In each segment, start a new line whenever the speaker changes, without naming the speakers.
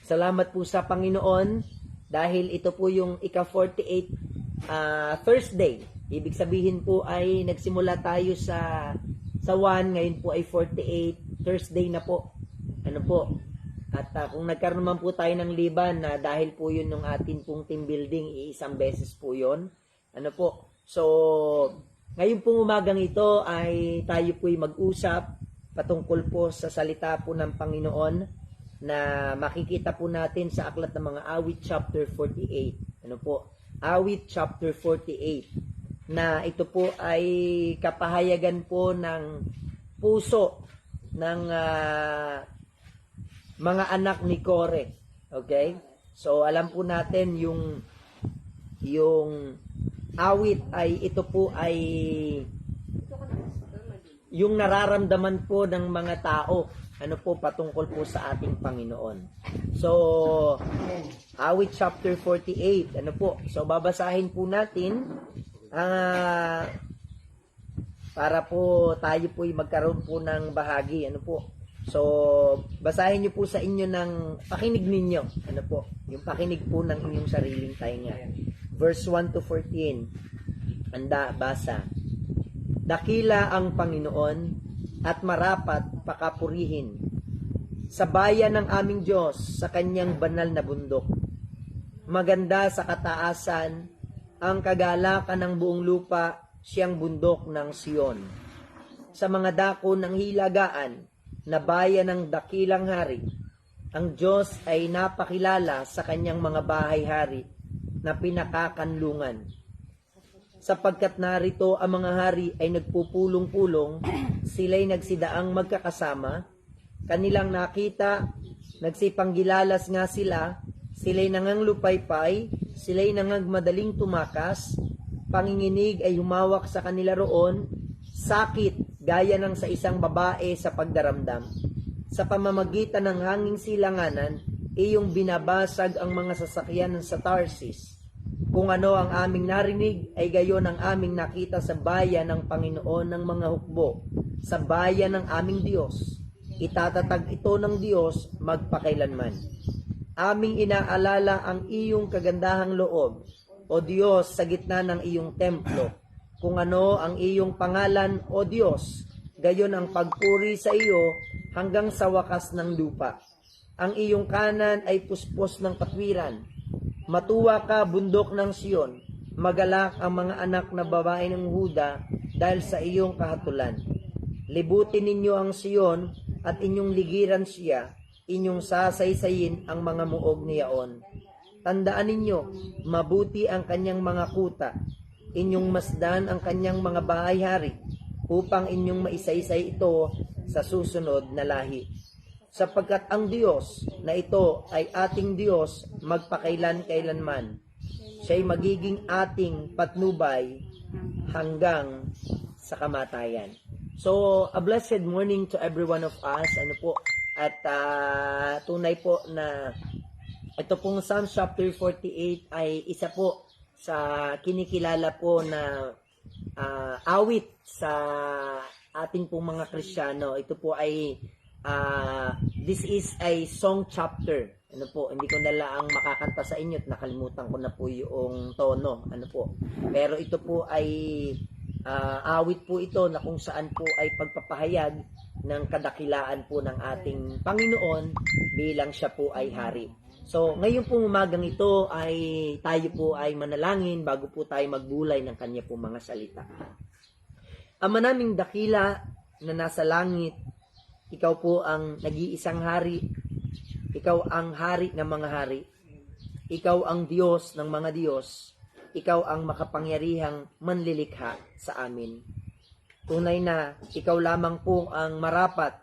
Salamat po sa Panginoon dahil ito po yung ika-48 Thursday. Ibig sabihin po ay nagsimula tayo sa 1, ngayon po ay 48 Thursday na po. Ano po? At kung nagkaroon naman po tayo ng liban na dahil po yun ng atin pong team building, isang beses po yun. Ano po? So, ngayon pong umagang ito ay tayo po'y mag-usap patungkol po sa salita po ng Panginoon na makikita po natin sa aklat ng mga awit chapter 48. Ano po? Awit chapter 48 na ito po ay kapahayagan po ng puso ng mga anak ni Kore. Okay? So alam po natin yung awit ay ito po ay yung nararamdaman po ng mga tao ano po patungkol po sa ating Panginoon. So awit chapter 48 ano po. So babasahin po natin para po tayo po magkaroon po ng bahagi ano po. So basahin niyo po sa inyo ng pakinig ninyo ano po. Yung pakinig po ng inyong sariling tainga. Verse 1 to 14. Anda basa. Dakila ang Panginoon at marapat pakapurihin sa bayan ng aming Diyos sa kanyang banal na bundok. Maganda sa kataasan ang kagalakan ng buong lupa, siyang bundok ng Sion. Sa mga dako ng hilagaan na bayan ng dakilang hari, ang Diyos ay napakilala sa kanyang mga bahay-hari na pinakakanlungan. Sapagkat narito ang mga hari ay nagpupulong-pulong, sila'y nagsidaang magkakasama, kanilang nakita, nagsipanggilalas nga sila, sila'y nanganglupaypay, sila'y nangagmadaling tumakas, panginginig ay humawak sa kanila roon, sakit gaya ng sa isang babae sa pagdaramdam. Sa pamamagitan ng hanging silanganan, iyong binabasag ang mga sasakyan sa Tarsis. Kung ano ang aming narinig ay gayon ang aming nakita sa bayan ng Panginoon ng mga hukbo, sa bayan ng aming Diyos. Itatatag ito ng Diyos magpakailanman. Aming inaalala ang iyong kagandahang loob, O Diyos, sa gitna ng iyong templo. Kung ano ang iyong pangalan, O Diyos, gayon ang pagpuri sa iyo hanggang sa wakas ng lupa. Ang iyong kanan ay puspos ng katwiran. Matuwa ka, bundok ng Sion, magalak ang mga anak na babae ng Huda dahil sa iyong kahatulan. Libutin ninyo ang Sion at inyong ligiran siya, inyong sasaysayin ang mga muog niyaon. Tandaan ninyo, mabuti ang kanyang mga kuta, inyong masdan ang kanyang mga bahay-hari, upang inyong maisaysay ito sa susunod na lahi. Sapagkat ang Diyos na ito ay ating Diyos magpakailan-kailanman. Siya'y magiging ating patnubay hanggang sa kamatayan. So, a blessed morning to every one of us. Ano po? At tunay po na ito pong Psalm chapter 48 ay isa po sa kinikilala po na awit sa ating pong mga Kristiyano. Ito po ay this is a song chapter. Ano po, hindi ko na lang makakanta sa inyo at nakalimutan ko na po yung tono. Ano po. Pero ito po ay awit po ito na kung saan po ay pagpapahayag ng kadakilaan po ng ating Panginoon bilang siya po ay hari. So, ngayon pong umagang ito ay tayo po ay manalangin bago po tayo magbulay ng kanya po mga salita. Ama naming dakila na nasa langit, ikaw po ang nag-iisang hari. Ikaw ang hari ng mga hari. Ikaw ang Diyos ng mga Diyos. Ikaw ang makapangyarihang manlilikha sa amin. Tunay na ikaw lamang po ang marapat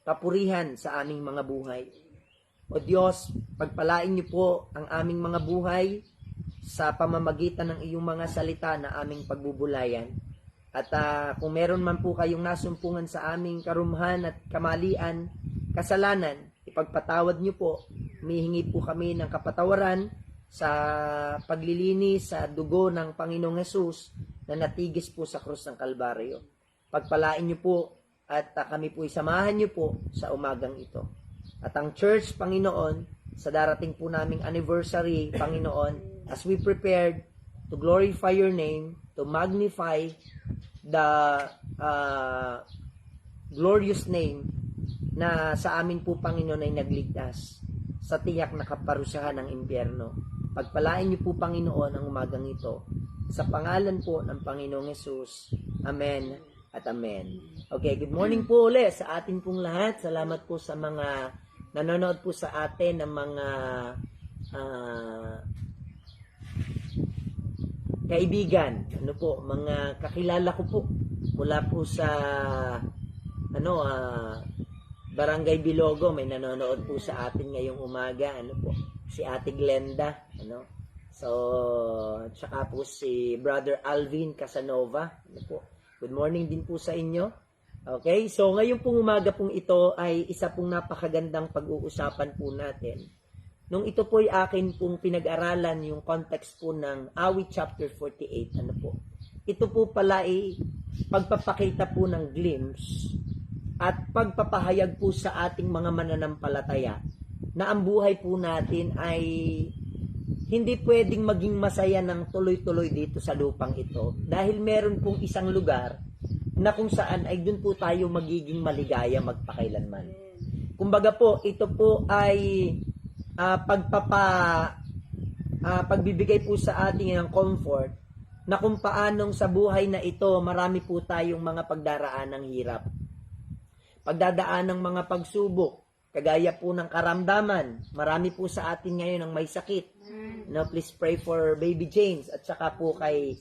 papurihan sa aming mga buhay. O Diyos, pagpalain niyo po ang aming mga buhay sa pamamagitan ng iyong mga salita na aming pagbubulayan. At kung meron man po kayong nasumpungan sa aming karumhan at kamalian, kasalanan, ipagpatawad niyo po. Humihingi po kami ng kapatawaran sa paglilinis sa dugo ng Panginoong Hesus na natigis po sa krus ng Kalbaryo. Pagpalain niyo po at kami po isamahan niyo po sa umagang ito. At ang church, Panginoon, sa darating po naming anniversary, Panginoon, as we prepared to glorify your name, to magnify the glorious name na sa amin po, Panginoon, ay nagligtas sa tiyak na kaparusahan ng impyerno. Pagpalain niyo po, Panginoon, ang umagang ito. Sa pangalan po ng Panginoong Hesus. Amen at amen. Okay, good morning po ulit sa atin pong lahat. Salamat po sa mga nanonood po sa atin ng mga kaibigan. Ano po, mga kakilala ko po mula po sa Barangay Bilogo, may nanonood po sa atin ngayong umaga, si Ate Glenda, So, tsaka po si Brother Alvin Casanova, Good morning din po sa inyo. Okay, so ngayong pong umaga pong ito ay isa pong napakagandang pag-uusapan po natin. Nung ito po ay akin pong pinag-aralan yung context po ng Awit chapter 48, Ito po pala ay pagpapakita po ng glimpse at pagpapahayag po sa ating mga mananampalataya na ang buhay po natin ay hindi pwedeng maging masaya ng tuloy-tuloy dito sa lupang ito dahil meron pong isang lugar na kung saan ay dun po tayo magiging maligaya magpakailanman. Kumbaga po, ito po ay pagbibigay po sa ating ng comfort na kung paanong sa buhay na ito marami po tayong mga pagdaraan ng hirap. Pagdadaan ng mga pagsubok, kagaya po ng karamdaman. Marami po sa atin ngayon ang may sakit. Please pray for Baby James at saka po kay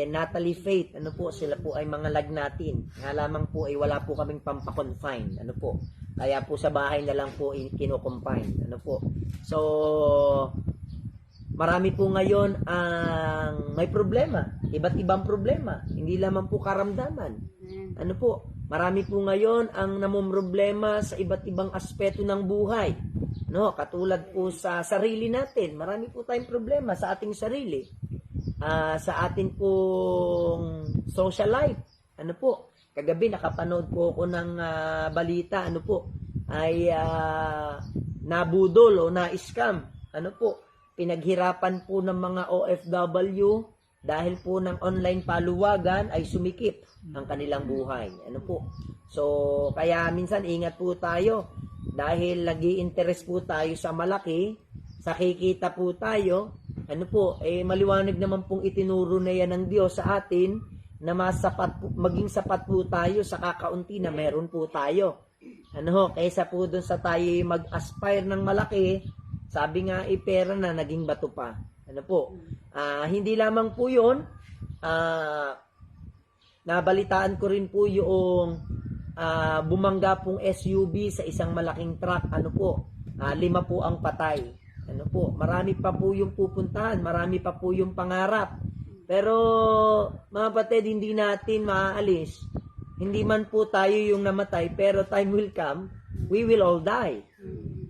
Natalie Faith. Sila po ay mga lag natin. Nga lamang po ay wala po kaming pampakonfine. Kaya po sa bahay na lang po kino-confine. So, marami po ngayon ang may problema. Iba't ibang problema. Hindi lamang po karamdaman. Marami po ngayon ang namumroblema sa iba't ibang aspeto ng buhay. Katulad po sa sarili natin. Marami po tayong problema sa ating sarili. Sa atin pong social life. Kagabi nakapanood po ako ng balita. Ay nabudol o na-scam. Pinaghirapan po ng mga OFW dahil po ng online paluwagan ay sumikip ang kanilang buhay. So, kaya minsan ingat po tayo dahil nag-i-interest po tayo sa malaki, sa kikita po tayo, maliwanag naman pong itinuro na yan ng Diyos sa atin na maging sapat po tayo sa kakaunti na meron po tayo. Kaysa po dun sa tayo mag-aspire ng malaki, sabi nga pera na naging bato pa. Hindi lamang po yun, nabalitaan ko rin po yung bumangga pong SUV sa isang malaking truck. 5 po ang patay. Marami pa po yung pupuntahan, marami pa po yung pangarap. Pero mga kapatid, hindi natin maaalis. Hindi man po tayo yung namatay, pero time will come, we will all die.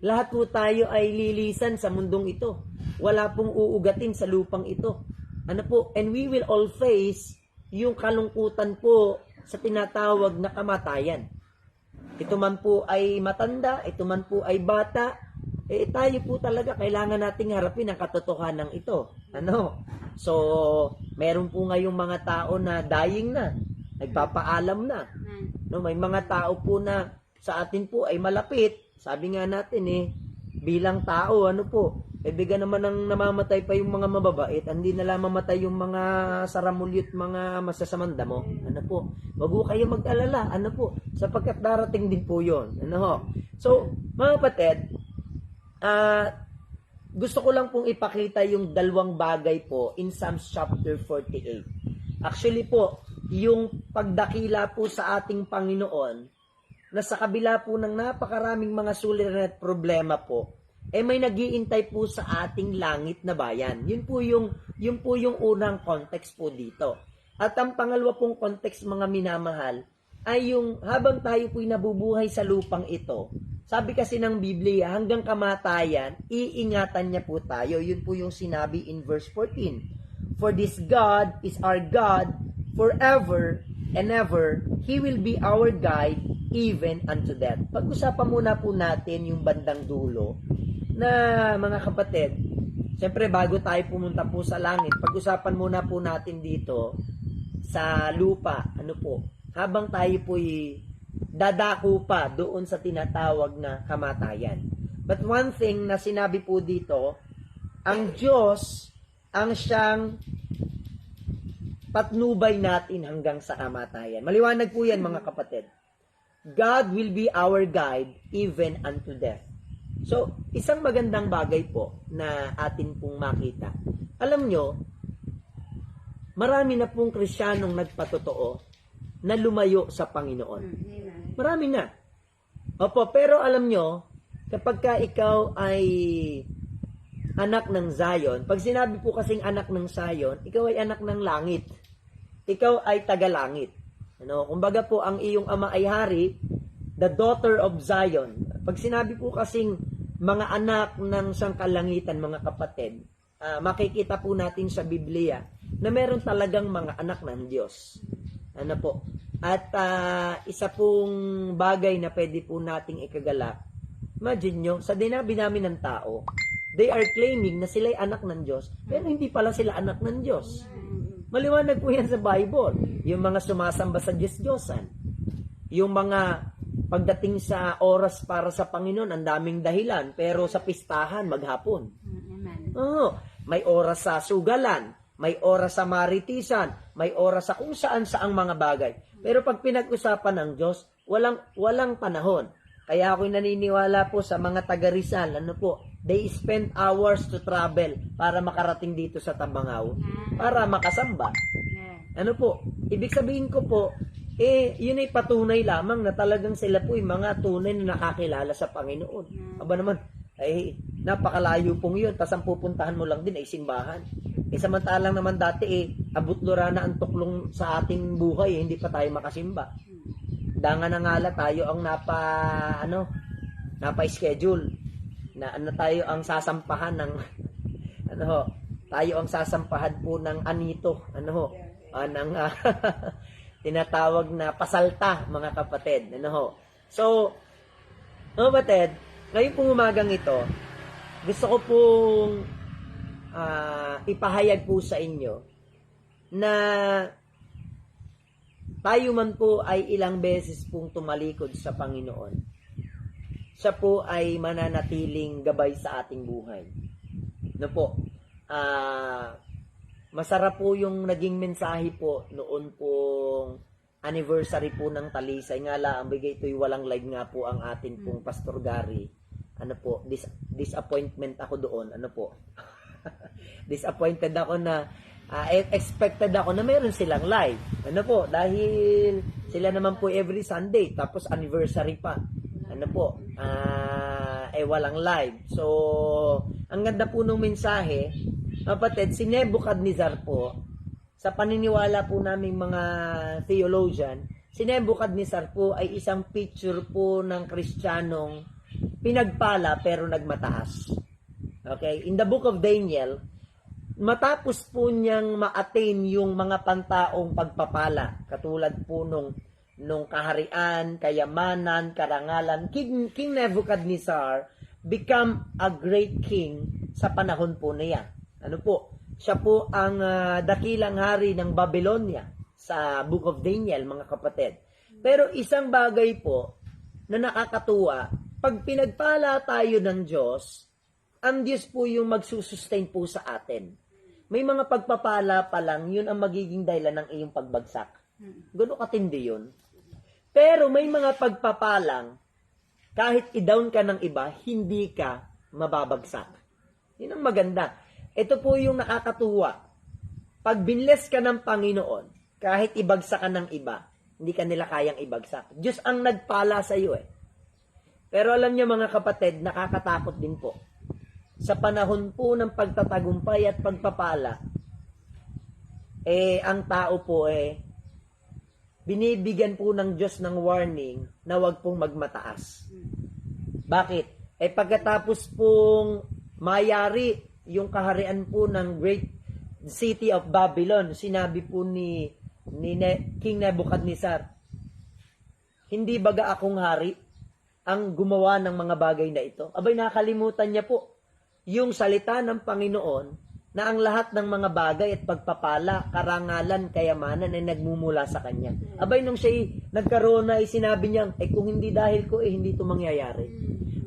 Lahat po tayo ay lilisan sa mundong ito. Wala pong uugatin sa lupang ito. And we will all face yung kalungkutan po sa tinatawag na kamatayan. Ito man po ay matanda, ito man po ay bata, tayo po talaga kailangan nating harapin ang katotohanan ito. So, meron po ngayong mga tao na dying na, nagpapaalam na. May mga tao po na sa atin po ay malapit. Sabi nga natin bilang tao, bigyan naman ng namamatay pa yung mga mababait, hindi na lang mamatay yung mga saramulyot, mga masasamang damo. Wag po kayo mag-alala, sapagkat darating din po yun. So, mga kapatid, gusto ko lang pong ipakita yung dalawang bagay po in Psalms chapter 48. Actually po, yung pagdakila po sa ating Panginoon, na sa kabila po ng napakaraming mga suliranin at problema po, may nag-iintay po sa ating langit na bayan. Yun po yung unang context po dito. At ang pangalawa pong context, mga minamahal, ay yung habang tayo po'y nabubuhay sa lupang ito, sabi kasi ng Biblia, hanggang kamatayan, iingatan niya po tayo. Yun po yung sinabi in verse 14. For this God is our God forever and ever. He will be our guide even unto death. Pag-usapan muna po natin yung bandang dulo na mga kapatid, siyempre bago tayo pumunta po sa langit, pag-usapan muna po natin dito sa lupa, ano po, habang tayo po'y dadako pa doon sa tinatawag na kamatayan. But one thing na sinabi po dito, ang Diyos ang siyang patnubay natin hanggang sa kamatayan. Maliwanag po yan mga kapatid. God will be our guide even unto death. So, isang magandang bagay po na atin pong makita. Alam nyo, marami na pong Kristiyanong nagpatotoo na lumayo sa Panginoon. Marami na. Opo, pero alam nyo, kapag ka ikaw ay anak ng Zion, pag sinabi po kasing anak ng Zion, ikaw ay anak ng langit. Ikaw ay taga-langit. Ano, kumbaga po ang iyong ama ay hari, the daughter of Zion. Pag sinabi po kasing mga anak ng sangkalangitan, mga kapatid, makikita po natin sa Biblia na meron talagang mga anak ng Diyos. Ano po? At isa pong bagay na pwede po nating ikagalak. Imagine nyo, sa dinabi namin ng tao, they are claiming na sila'y anak ng Diyos, pero hindi pala sila anak ng Diyos. Maliwanag po yan sa Bible. Yung mga sumasamba sa Diyos-Diyosan. Yung mga pagdating sa oras para sa Panginoon, ang daming dahilan. Pero sa pistahan, maghapon. Oo. May oras sa sugalan. May oras sa maritisan. May oras sa kung saan-saang mga bagay. Pero pag pinag-usapan ng Diyos, walang panahon. Kaya ako'y naniniwala po sa mga taga Rizal, ano po, they spend hours to travel para makarating dito sa Tabangaw, para makasamba. Ano po, ibig sabihin ko po, yun ay patunay lamang na talagang sila po yung mga tunay na nakakilala sa Panginoon. Aba naman, napakalayo pong yun, tas ang pupuntahan mo lang din ay simbahan. Samantalang naman dati, abot-lura na ang tuklong sa ating buhay, hindi pa tayo makasimba. Dangan na ngala tayo ang napa-schedule na tayo ang sasampahan ng tayo ang sasampahan po ng anito ng tinatawag na pasalta mga kapatid so kapatid ngayon pong umagang ito gusto ko pong ipahayag po sa inyo na tayo man po ay ilang beses pong tumalikod sa Panginoon. Siya po ay mananatiling gabay sa ating buhay. Masarap po yung naging mensahe po noon pong anniversary po ng Talisay. Nga lang, ang bigay ito'y walang live nga po ang atin pong Pastor Gary. Disappointment ako doon. Disappointed ako na expected ako na meron silang live. Dahil sila naman po every Sunday, tapos anniversary pa. Walang live. So, ang ganda po ng mensahe, kapatid, si Nebuchadnezzar po, sa paniniwala po naming mga theologian, si Nebuchadnezzar po ay isang picture po ng Kristiyanong pinagpala pero nagmataas. Okay? In the book of Daniel, matapos po niyang ma-attain yung mga pantaong pagpapala, katulad po nung kaharian, kayamanan, karangalan, King Nebuchadnezzar become a great king sa panahon po niya. Siya po ang dakilang hari ng Babylonia sa Book of Daniel, mga kapatid. Pero isang bagay po na nakakatuwa, pag pinagpala tayo ng Diyos, ang Diyos po yung magsusustain po sa atin. May mga pagpapala pa lang, yun ang magiging dahilan ng iyong pagbagsak. Gano'n katindi yun. Pero may mga pagpapalang, kahit i-down ka ng iba, hindi ka mababagsak. Yun ang maganda. Ito po yung nakakatuwa. Pag binless ka ng Panginoon, kahit ibagsak ka ng iba, hindi ka nila kayang ibagsak. Diyos ang nagpala sa iyo Pero alam niyo mga kapatid, nakakatakot din po. Sa panahon po ng pagtatagumpay at pagpapala, ang tao po binibigyan po ng Diyos ng warning na wag pong magmataas. Bakit? Pagkatapos pong mayari yung kaharian po ng great city of Babylon, sinabi po ni King Nebuchadnezzar, hindi baga akong hari? ang gumawa ng mga bagay na ito? Abay, nakalimutan niya po yung salita ng Panginoon na ang lahat ng mga bagay at pagpapala, karangalan, kayamanan ay nagmumula sa Kanya. Abay, nung siya'y nagkaroon na, sinabi niya, kung hindi dahil ko, hindi ito mangyayari.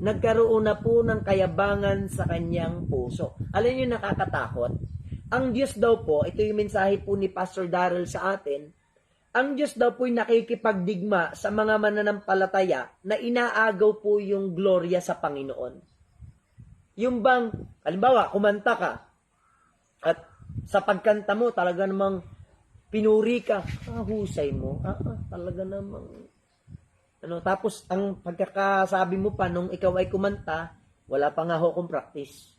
Nagkaroon na po ng kayabangan sa kanyang puso. Alam niyo, nakakatakot. Ang Diyos daw po, ito yung mensahe po ni Pastor Darrell sa atin, ang Diyos daw po'y nakikipagdigma sa mga mananampalataya na inaagaw po yung gloria sa Panginoon. Yung bang, halimbawa, kumanta ka, at sa pagkanta mo, talaga namang pinuri ka, husay mo, talaga namang, tapos ang pagkakasabi mo pa, nung ikaw ay kumanta, wala pa nga ho akong practice.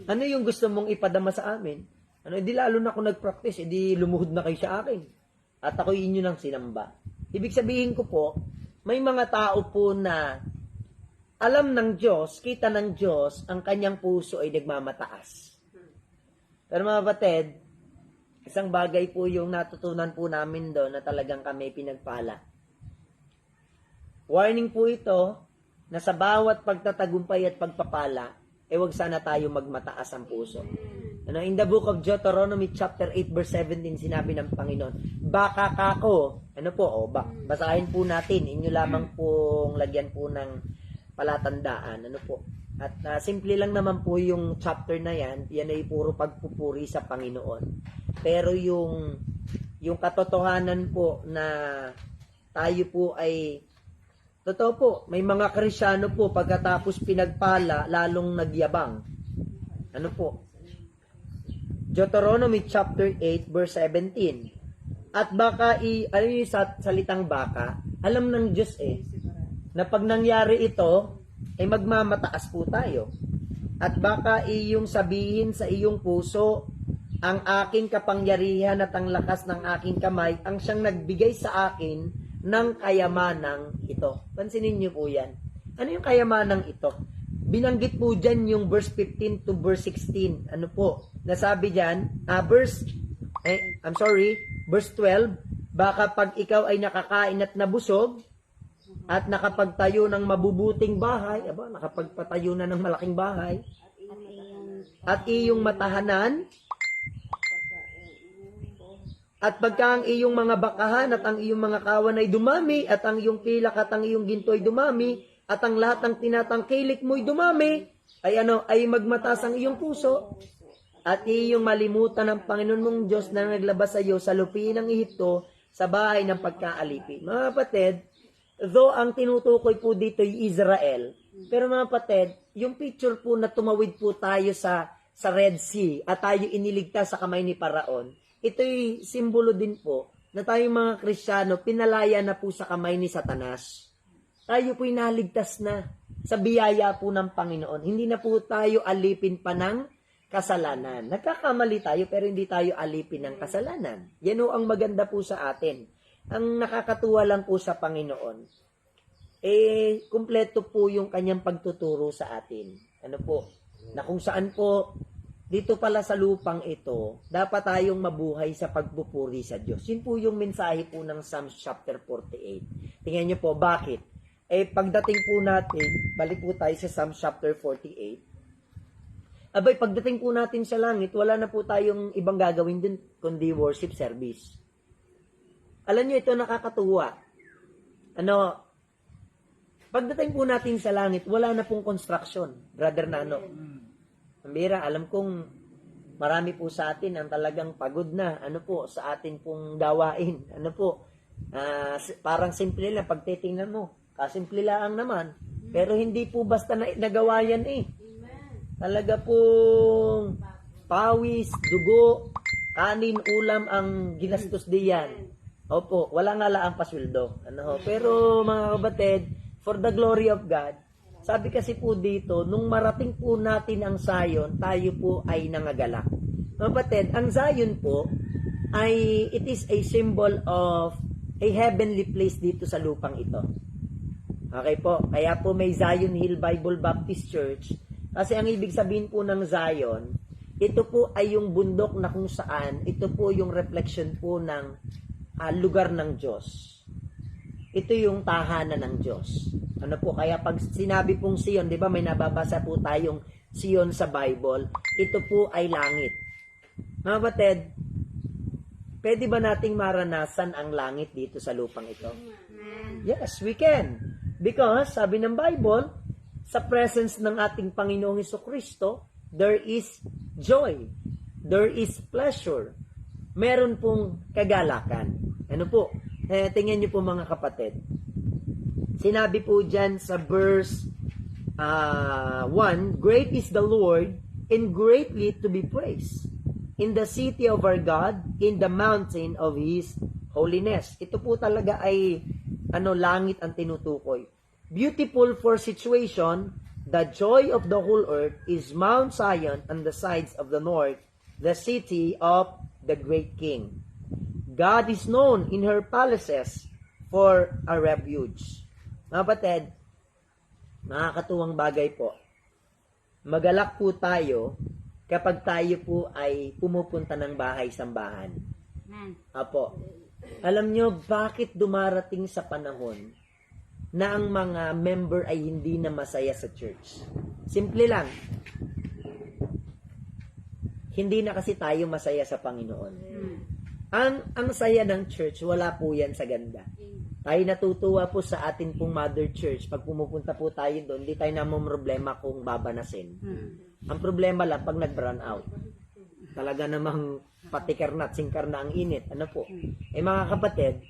Ano yung gusto mong ipadama sa amin? Di lalo na ako nag-practice, di lumuhod na kayo sa akin. At ako inyo ng sinamba. Ibig sabihin ko po, may mga tao po na alam ng Diyos, kita ng Diyos, ang kanyang puso ay nagmamataas. Pero mga batid, isang bagay po yung natutunan po namin doon na talagang kami pinagpala. Warning po ito na sa bawat pagtatagumpay at pagpapala, wag sana tayo magmataas ang puso. In the book of Deuteronomy chapter 8 verse 17, sinabi ng Panginoon, baka kako, basahin po natin, inyo lamang pong lagyan po ng palatandaan, At simple lang naman po yung chapter na yan ay puro pagpupuri sa Panginoon. Pero yung katotohanan po na tayo po ay, totoo po, may mga Kristyano po pagkatapos pinagpala, lalong nagyabang. Deuteronomy chapter 8 verse 17. At baka yung salitang baka, alam ng Diyos na pag nangyari ito, magmamataas po tayo. At baka iyong sabihin sa iyong puso, ang aking kapangyarihan at ang lakas ng aking kamay, ang siyang nagbigay sa akin ng kayamanang ito. Pansinin niyo po yan. Ano yung kayamanang ito? Binanggit po dyan yung verse 15 to verse 16. Nasabi dyan, verse 12, baka pag ikaw ay nakakain at nabusog, at nakapagtayo ng mabubuting bahay, nakapagpatayo na ng malaking bahay, at iyong matahanan, at pagka ang iyong mga bakahan at ang iyong mga kawan ay dumami, at ang iyong pilak at ang iyong ginto ay dumami, at ang lahat ng tinatangkilik mo'y dumami, ay magmatas ang iyong puso, at iyong malimutan ng Panginoon mong Diyos na naglabas sa iyo sa lupi ng Ehipto, sa bahay ng pagkaalipin. Mga kapatid, though ang tinutukoy po dito ay Israel, pero mga kapatid, yung picture po na tumawid po tayo sa Red Sea at tayo iniligtas sa kamay ni Paraon, ito'y simbolo din po na tayong mga Kristiyano pinalaya na po sa kamay ni Satanas. Tayo po'y naligtas na sa biyaya po ng Panginoon. Hindi na po tayo alipin pa ng kasalanan. Nagkakamali tayo pero hindi tayo alipin ng kasalanan. Yan o ang maganda po sa atin. Ang nakakatuwa lang po sa Panginoon, kumpleto po yung kanyang pagtuturo sa atin. Na kung saan po, dito pala sa lupang ito, dapat tayong mabuhay sa pagpupuri sa Diyos. Yun po yung mensahe po ng Psalms chapter 48. Tingnan nyo po, bakit? Pagdating po natin, balik po tayo sa Psalms chapter 48. Pagdating po natin sa langit, wala na po tayong ibang gagawin dun, kundi worship service. Alam nyo, ito nakakatuwa. Pagdating po natin sa langit, wala na pong construction, Brother Nano. Ambira, alam kong marami po sa atin ang talagang pagod na, sa atin pong gawain. Parang simple lang, pagtitingnan mo, kasimple lang naman. Pero hindi po basta nagawa yan Talaga pong pawis, dugo, kanin, ulam ang ginastos diyan. Opo, wala nga lang ang pasweldo. Pero mga kabatid, for the glory of God, sabi kasi po dito, nung marating po natin ang Zion, tayo po ay nangagalak. Mga kabatid, ang Zion po, it is a symbol of a heavenly place dito sa lupang ito. Okay po, kaya po may Zion Hill Bible Baptist Church. Kasi ang ibig sabihin po ng Zion, ito po ay yung bundok na kung saan, ito po yung reflection po ng lugar ng Diyos. ito yung tahanan ng Diyos. Ano po, kaya pag sinabi pong Sion, di ba may nababasa po tayong Sion sa Bible, ito po ay langit. Mga kapatid, pwede ba nating maranasan ang langit dito sa lupang ito? Yes, we can. Because, sabi ng Bible, sa presence ng ating Panginoong Hesukristo, there is joy. There is pleasure. Meron pong kagalakan. Ano po? Tingnan niyo po mga kapatid. Sinabi po dyan sa verse 1, Great is the Lord and greatly to be praised in the city of our God, in the mountain of His holiness. Ito po talaga ay langit ang tinutukoy. Beautiful for situation, the joy of the whole earth is Mount Zion on the sides of the north, the city of the great King. God is known in her palaces for a refuge. Mga kapatid, nakakatuwang bagay po. Magalak po tayo kapag tayo po ay pumupunta ng bahay-sambahan. Apo. Alam nyo, bakit dumarating sa panahon na ang mga member ay hindi na masaya sa church? Simple lang. Hindi na kasi tayo masaya sa Panginoon. Ang saya ng church, wala po yan sa ganda. Tayo natutuwa po sa atin pong mother church. Pag pumupunta po tayo doon, hindi tayo namang problema kung babanasin. Ang problema lang pag nag-brown out. Talaga namang patikar na at singkar na ang init. Ano po? Mga kapatid,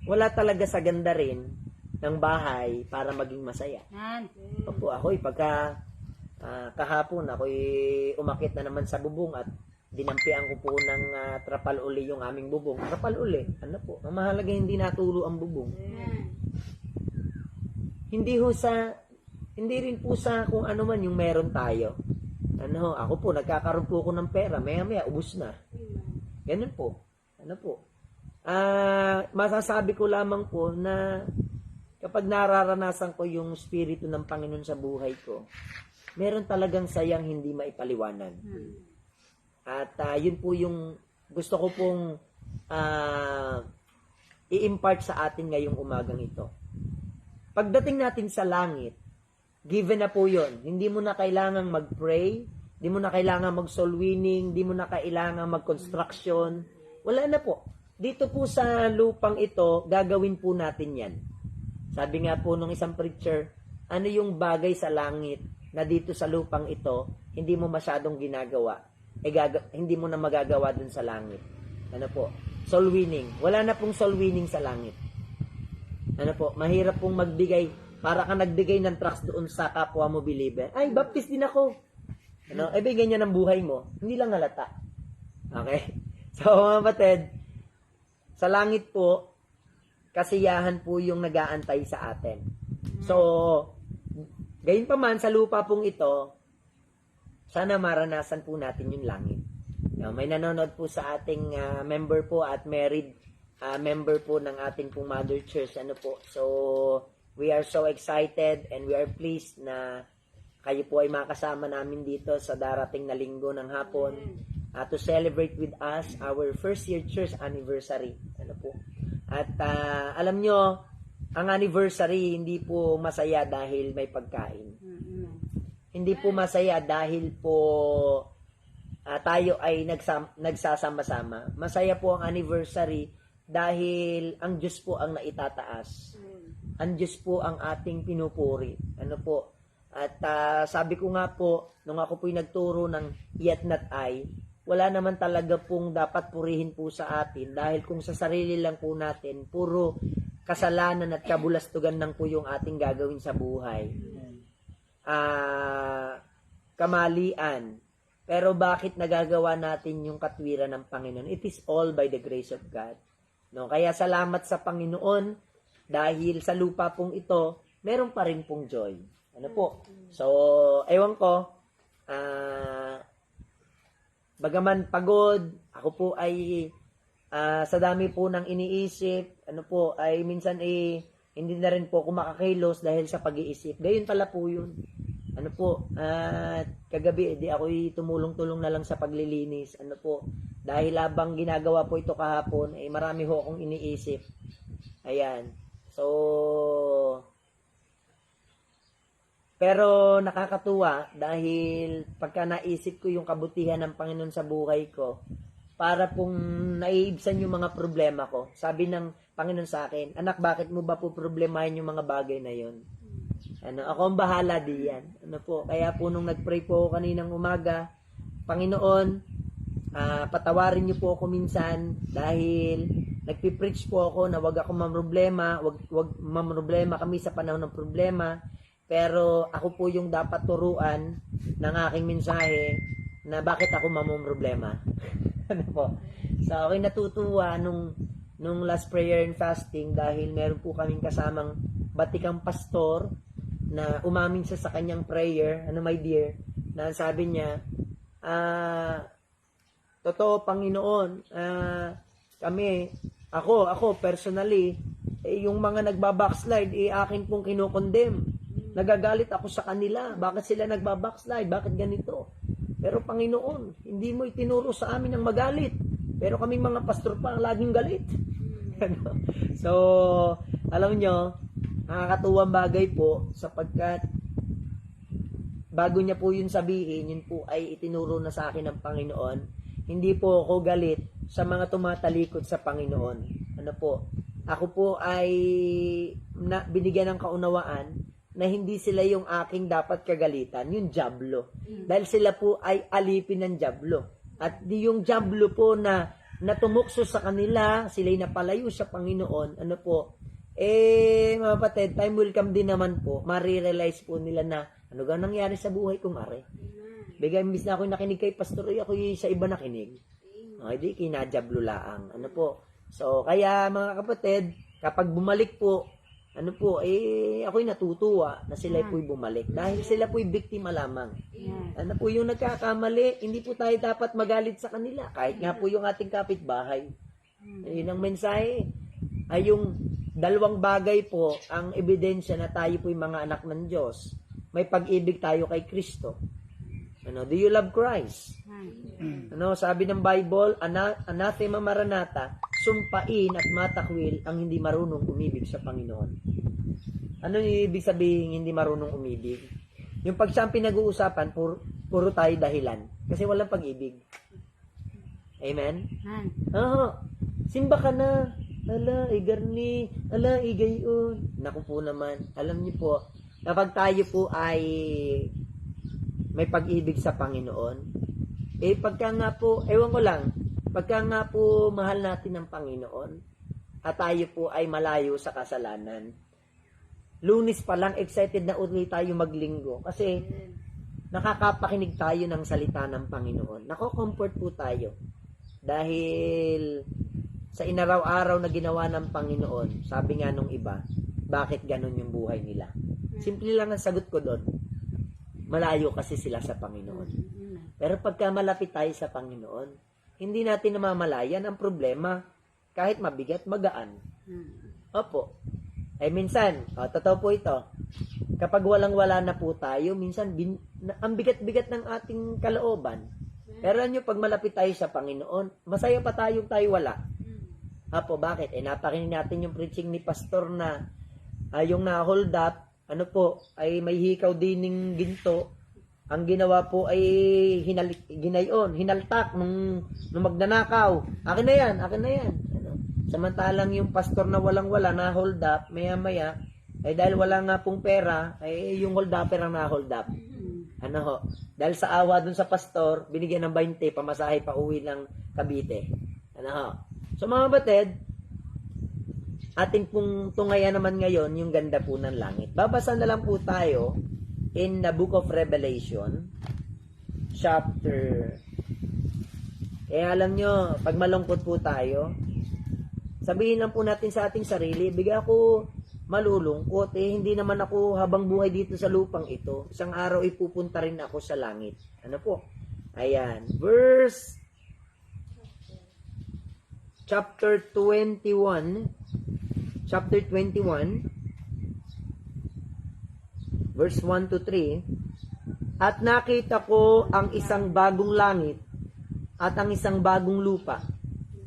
wala talaga sa ganda rin ng bahay para maging masaya. Opo, ako'y pagka kahapon, ako'y umakit na naman sa bubong at dinampian ko po ng trapal uli yung aming bubong. Trapal uli. Ano po? Ang mahalaga hindi natulo ang bubong. Hindi rin po sa kung ano man yung meron tayo. Ako po, nagkakaroon po ako ng pera. Maya-maya, ubus na. Ganun po. Masasabi ko lamang po na kapag nararanasan ko yung Espiritu ng Panginoon sa buhay ko, meron talagang sayang hindi maipaliwanag. At yun po yung gusto ko pong i-impart sa atin ngayong umagang ito. Pagdating natin sa langit, given na po yun. Hindi mo na kailangang mag-pray, hindi mo na kailangang mag-soul winning, hindi mo na kailangang mag-construction. Wala na po. Dito po sa lupang ito, gagawin po natin yan. Sabi nga po nung isang preacher, ano yung bagay sa langit na dito sa lupang ito, hindi mo masyadong ginagawa, hindi mo na magagawa dun sa langit. Ano po? Soul winning. Wala na pong soul winning sa langit. Ano po? Mahirap pong magbigay, para ka nagbigay ng trust doon sa kapwa mo believer. Ay, baptist din ako. Bigyan niya ng buhay mo. Hindi lang halata. Okay? So, mga kapatid, sa langit po, kasiyahan po yung nag-aantay sa atin. So, gayon pa man, sa lupa pong ito, sana maranasan po natin yung langit. May nanonood po sa ating member po at married member po ng ating pong mother church. So, we are so excited and we are pleased na kayo po ay makasama namin dito sa darating na linggo ng hapon to celebrate with us our first year church anniversary. At alam nyo, ang anniversary hindi po masaya dahil may pagkain. Hindi po masaya dahil po tayo ay nagsasama-sama. Masaya po ang anniversary dahil ang Diyos po ang naitataas. Ang Diyos po ang ating pinupuri. At sabi ko nga po, nung ako po'y nagturo ng Yet Not I, wala naman talaga pong dapat purihin po sa atin dahil kung sa sarili lang po natin, puro kasalanan at kabulastugan lang po yung ating gagawin sa buhay. Kamalian. Pero bakit nagagawa natin yung katwiran ng Panginoon? It is all by the grace of God. Kaya salamat sa Panginoon dahil sa lupa pong ito, meron pa rin pong joy. So, ewan ko, bagaman pagod, ako po ay sa dami po ng iniisip, ay minsan hindi na rin po ako makakilos dahil sa pag-iisip. Gayon pala po yun. Kagabi, ako'y tumulong-tulong na lang sa paglilinis. Dahil habang ginagawa po ito kahapon, marami ho akong iniisip. Ayan. So, pero nakakatuwa dahil pagka naisip ko yung kabutihan ng Panginoon sa buhay ko, para pong naiibsan yung mga problema ko. Sabi ng Panginoon sa akin, anak, bakit mo ba po problemahin yung mga bagay na yon? Ako ang bahala diyan. Kaya po nung nag-pray po ako kaninang umaga, Panginoon, patawarin niyo po ako minsan dahil nagpipreach po ako na wag ako mamroblema, wag mamroblema kami sa panahon ng problema, pero ako po yung dapat turuan ng aking mensahe na bakit ako mamroblema. So, ako'y natutuwa nung last prayer and fasting dahil meron po kaming kasamang batikang pastor na umamin siya sa kanyang prayer, my dear, na sabi niya, totoo, Panginoon, ako personally, yung mga nagbabackslide, akin pong kinokondem. Nagagalit ako sa kanila. Bakit sila nagbabackslide? Bakit ganito? Pero Panginoon, hindi mo itinuro sa amin ang magalit. Pero kaming mga pastor pa ang laging galit. So, alam nyo, nakakatuwang bagay po sapagkat bago niya po yun sabihin, yun po ay itinuro na sa akin ng Panginoon. Hindi po ako galit sa mga tumatalikod sa Panginoon. Ako po ay binigyan ng kaunawaan na hindi sila yung aking dapat kagalitan, yung dyablo. Dahil sila po ay alipin ng dyablo. At di yung dyablo po na tumukso sa kanila, sila'y napalayo sa Panginoon, mga kapatid, time will come din naman po, marirealize po nila na, ano ga nangyari sa buhay kong are? Bigay, imbis na ako nakinig kay pastor, ako sa iba nakinig. Di, kinadyablo laang. So, kaya mga kapatid, kapag bumalik po, ako'y natutuwa na sila po'y bumalik. Dahil sila po'y biktima lamang. Yung nagkakamali, hindi po tayo dapat magalit sa kanila. Kahit nga po yung ating kapitbahay. Yun ang mensahe. Ay yung dalawang bagay po ang ebidensya na tayo po'y mga anak ng Diyos. May pag-ibig tayo kay Kristo. Do you love Christ? Sabi ng Bible, anathema maranatha, sumpain at matakwil ang hindi marunong umibig sa Panginoon. Ano yung ibig sabihin hindi marunong umibig? Yung pag siyang pinag-uusapan, puro tayo dahilan. Kasi walang pag-ibig. Amen? Simba ka na. Ala, igarni. Ala, igayon. Naku po naman. Alam niyo po, kapag tayo po ay may pag-ibig sa Panginoon, pagka nga po, ewan ko lang, pagka nga po mahal natin ng Panginoon, at tayo po ay malayo sa kasalanan, Lunes pa lang, excited na ulit tayo maglinggo, kasi nakakapakinig tayo ng salita ng Panginoon. Nako-comfort po tayo, dahil sa inaraw-araw na ginawa ng Panginoon, sabi nga nung iba, bakit ganun yung buhay nila? Simple lang ang sagot ko doon. Malayo kasi sila sa Panginoon. Pero pagka malapit tayo sa Panginoon, hindi natin namamalayan ang problema. Kahit mabigat, magaan. Opo. Minsan, totoo po ito. Kapag walang-wala na po tayo, minsan ang bigat-bigat ng ating kalooban. Pero nyo, pag malapit tayo sa Panginoon, masaya pa tayo wala. Opo, bakit? Napakinig natin yung preaching ni Pastor na yung na-hold up, ay may hikaw din ng ginto. Ang ginawa po ay hinaltak nung magnanakaw. Akin na yan. Samantalang yung pastor na walang-wala na hold up, maya-maya, dahil wala nga pong pera, yung hold upper ang na-hold up. Dahil sa awa dun sa pastor, binigyan ng 20, pamasahe pa uwi ng Cavite. So mga batid, ating pong tungayan naman ngayon yung ganda po ng langit. Babasa na lang po tayo in the book of Revelation, chapter. Alam nyo, pag malungkot po tayo, sabihin lang po natin sa ating sarili, bigla ako malulungkot. Hindi naman ako habang buhay dito sa lupang ito. Isang araw ipupunta rin ako sa langit. Ayan. Chapter 21, verse 1 to 3, at nakita ko ang isang bagong langit at ang isang bagong lupa,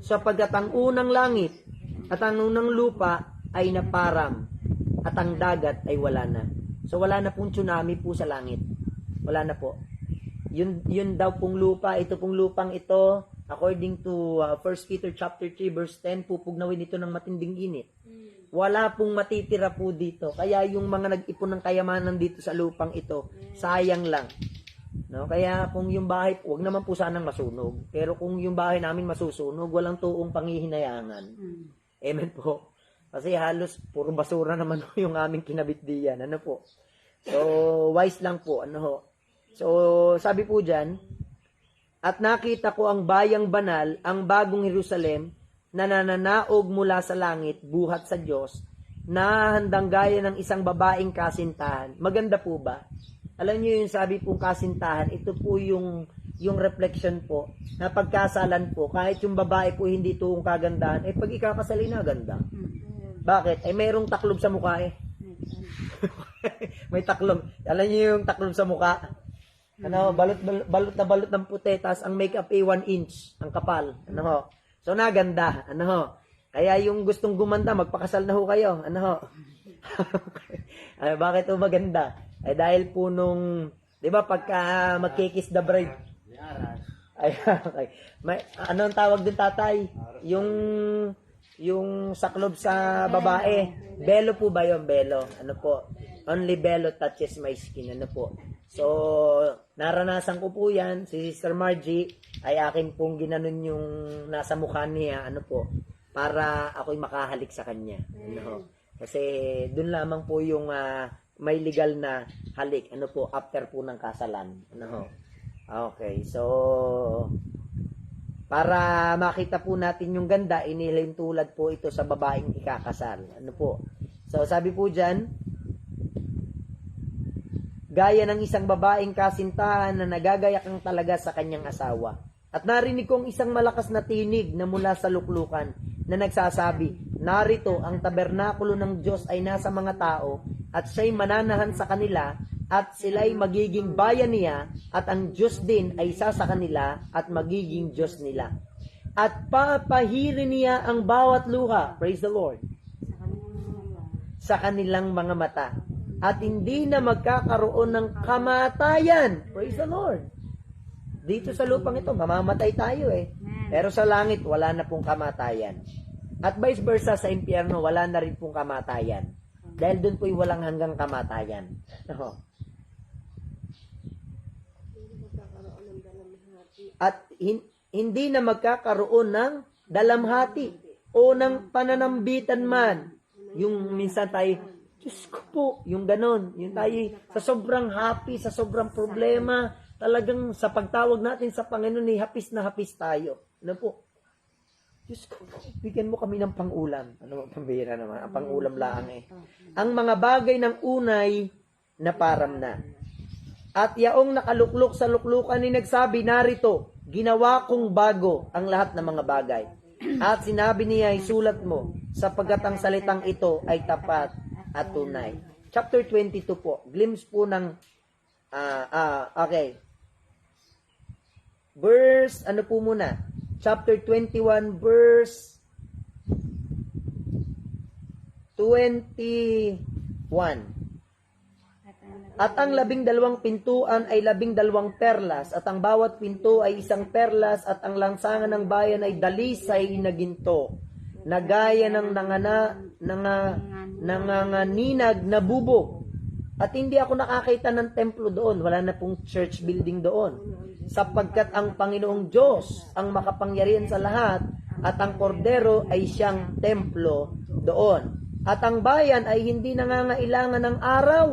sapagkat ang unang langit at ang unang lupa ay naparam at ang dagat ay wala na. So wala na pong tsunami po sa langit. Wala na po. Yun daw pong lupa, ito pong lupang ito, according to 1 Peter chapter 3 verse 10, pupugnawin ito ng matinding init. Wala pong matitira po dito. Kaya yung mga nag-ipon ng kayamanan dito sa lupang ito, sayang lang. No? Kaya kung yung bahay, huwag naman po sanang masunog. Pero kung yung bahay namin masusunog, walang tuong panghihinayangan. Amen po. Kasi halos puro basura naman yung aming kinabit diyan. Ano po? So, wise lang po. Ano ho? So, sabi po dyan, at nakita ko ang bayang banal, ang bagong Jerusalem, na nananaog mula sa langit, buhat sa Diyos, na handang gaya ng isang babaeng kasintahan. Maganda po ba? Alam niyo yung sabi pong kasintahan, ito po yung reflection po, na pagkasalan po, kahit yung babae po hindi tuong kagandahan, pag ikakasali na ganda. Bakit? Mayroong taklob sa mukha eh. May taklob. Alam niyo yung taklob sa mukha? Ano, balot ng puti, tas ang makeup 1 inch, ang kapal. Ano ho? So, naganda. Ano ho? Kaya yung gustong gumanda, magpakasal na ho kayo. Ano ho? Ay, bakit ho maganda? Ay, dahil po nung, di ba, pagka magkikis the bride. Ay, okay. Anong tawag din tatay? Yung saklob sa babae. Belo po ba yun? Belo. Ano po? Only belo touches my skin. Ano po? So, naranasan ko po yan. Si Sister Margie ay akin pong ginanon yung nasa mukha niya, ano po, para ako'y makahalik sa kanya. Ano? Kasi dun lamang po yung may legal na halik, ano po, after po ng kasalan. Ano? Okay, so, para makita po natin yung ganda, inilin tulad po ito sa babaeng ikakasal. Ano po? So, sabi po dyan, gaya ng isang babaeng kasintahan na nagagayakang talaga sa kanyang asawa. At narinig kong isang malakas na tinig na mula sa luklukan na nagsasabi, narito ang tabernakulo ng Diyos ay nasa mga tao at siya'y mananahan sa kanila at sila'y magiging bayan niya at ang Diyos din ay isa sa kanila at magiging Diyos nila. At papahirin niya ang bawat luha, praise the Lord, sa kanilang mga mata. At hindi na magkakaroon ng kamatayan. Praise the Lord. Dito sa lupang ito, mamamatay tayo eh. Pero sa langit, wala na pong kamatayan. At vice versa sa impyerno, wala na rin pong kamatayan. Dahil doon po'y walang hanggang kamatayan. At hindi na magkakaroon ng dalamhati o ng pananambitan man. Yung minsan tayo, Diyos ko po, yung ganon. Yung tayo, sa sobrang happy, sa sobrang problema, talagang sa pagtawag natin sa Panginoon, hapis na hapis tayo. Ano po? Diyos ko po, bigyan mo kami ng pang-ulam. Ano, pambira naman, ang pang-ulam lang eh. Ang mga bagay ng unay, naparam na. At yaong nakaluklok sa luklukan ni nagsabi, narito, ginawa kong bago ang lahat ng mga bagay. At sinabi niya, isulat mo, sapagkat ang salitang ito ay tapat at tunay. Chapter 22 po. Glimpse po ng okay. Verse, ano po muna? Chapter 21, verse 21. At ang 12 pintuan ay 12 perlas, at ang bawat pinto ay isang perlas, at ang lansangan ng bayan ay dalisay na ginto, na gaya ng nanganganinag na bubog. At hindi ako nakakita ng templo doon, wala na pong church building doon, sapagkat ang Panginoong Diyos ang makapangyarihan sa lahat, at ang kordero ay siyang templo doon. At ang bayan ay hindi nangangailangan ng araw,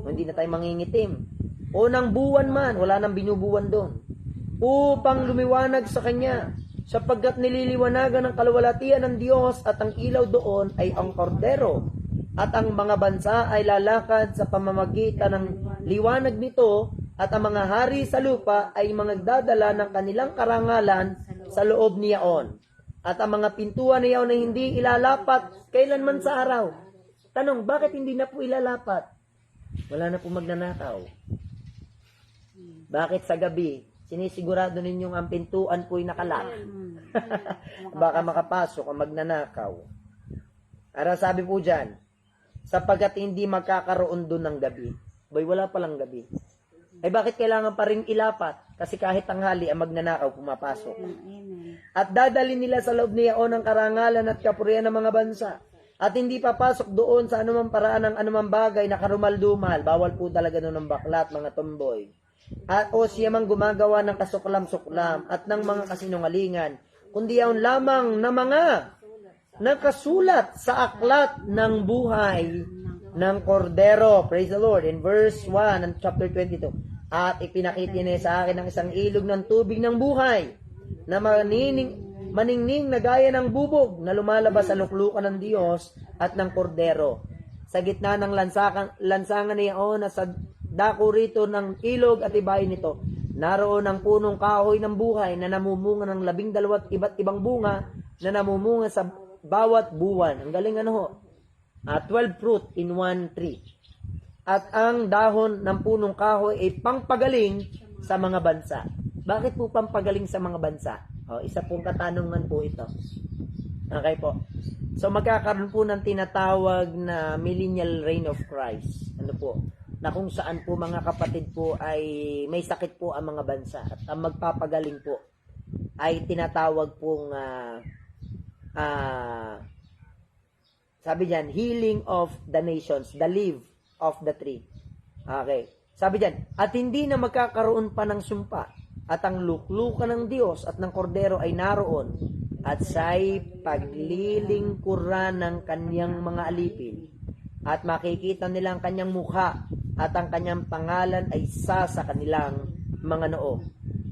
hindi na tayo mangingitim, o ng buwan man, wala nang binubuwan doon, upang lumiwanag sa kanya, sapagkat nililiwanagan ng kaluwalhatian ng Diyos, at ang ilaw doon ay ang kordero. At ang mga bansa ay lalakad sa pamamagitan ng liwanag nito, at ang mga hari sa lupa ay magdadala ng kanilang karangalan sa loob niyaon. At ang mga pintuan niyaon ay hindi ilalapat kailanman sa araw. Tanong, bakit hindi na po ilalapat? Wala na po magnanakaw. Bakit sa gabi, sinisigurado ninyong ang pintuan po'y nakalak? Baka makapasok ang magnanakaw. Ara sabi po dyan, sapagkat hindi magkakaroon doon ng gabi. Boy, wala palang gabi. Eh bakit kailangan pa rin ilapat? Kasi kahit tanghali ang magnanakaw pumapasok. At dadali nila sa loob niya ng karangalan at kapurihan ng mga bansa. At hindi papasok doon sa anumang paraan ng anumang bagay na karumal-dumal. Bawal po talaga doon ng baklat, mga tomboy. At o siya mang gumagawa ng kasuklam-suklam at ng mga kasinungalingan. Kundi yaon lamang na mga nakasulat sa aklat ng buhay ng Kordero. Praise the Lord. In verse 1 ng chapter 22. At ipinakita niya sa akin ang isang ilog ng tubig ng buhay na maningning na gaya ng bubog na lumalabas sa luklukan ng Diyos at ng Kordero. Sa gitna ng lansangan niyaon na sa dako rito ng ilog at ibahin nito, naroon ang punong kahoy ng buhay na namumunga ng 12 iba't ibang bunga na namumunga sa bawat buwan. Ang galing ano ho? 12 fruit in one tree. At ang dahon ng punong kahoy ay pangpagaling sa mga bansa. Bakit po pampagaling sa mga bansa? Isa pong katanungan po ito. Okay po. So magkakaroon po ng tinatawag na millennial reign of Christ. Ano po? Na kung saan po mga kapatid po ay may sakit po ang mga bansa. At ang magpapagaling po ay tinatawag pong sabi diyan, healing of the nations, the leaf of the tree. Okay. Sabi diyan, at hindi na magkakaroon pa ng sumpa, at ang luklukan ng Diyos at ng Kordero ay naroon, at siya'y paglilingkuran ng kanyang mga alipin, at makikita nila ang kanyang mukha, at ang kanyang pangalan ay isa sa kanilang mga noo.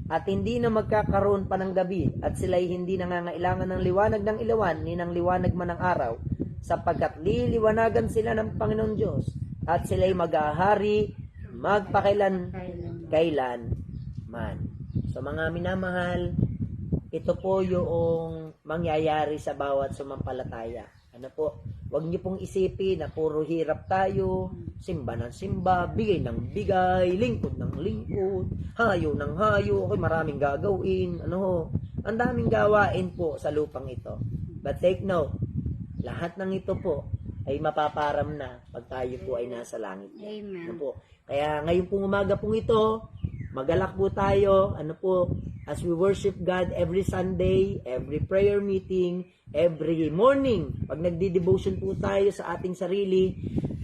At hindi na magkakaroon pa ng gabi, at sila'y hindi nangangailangan ng liwanag ng ilawan, ni ng liwanag man ng araw, sapagkat liliwanagan sila ng Panginoon Diyos, at sila'y maghahari magpakailan man. So mga minamahal, ito po yung mangyayari sa bawat sumampalataya. Ano po? Huwag niyo pong isipin na puro hirap tayo, simba ng simba, bigay ng bigay, lingkod ng lingkod, hayo ng hayo, okay, maraming gagawin, ano ho. Ang daming gawain po sa lupang ito. But take note, lahat ng ito po ay mapaparam na pag tayo po ay nasa langit.
Amen.
Ano po? Kaya ngayon pong umaga pong ito, magalak po tayo, ano po, as we worship God every Sunday, every prayer meeting, every morning, pag nagdi-devotion po tayo sa ating sarili,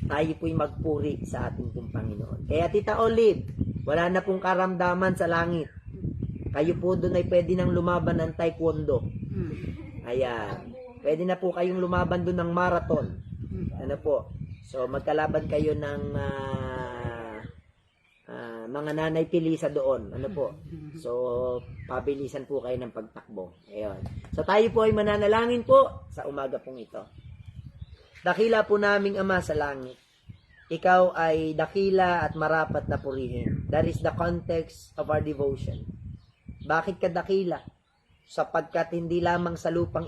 tayo po'y magpuri sa ating pong Panginoon. Kaya Tita Olive, wala na pong karamdaman sa langit. Kayo po doon ay pwede nang lumaban ng taekwondo. Ayan. Pwede na po kayong lumaban doon ng marathon. Ano po? So, magkalaban kayo ng mga nanay pilisa doon. Ano po? So, pabilisan po kayo ng pagtakbo. Ayun. So, tayo po ay mananalangin po sa umaga pong ito. Dakila po naming Ama sa langit. Ikaw ay dakila at marapat na purihin. That is the context of our devotion. Bakit ka dakila? Sapagkat hindi lamang sa lupang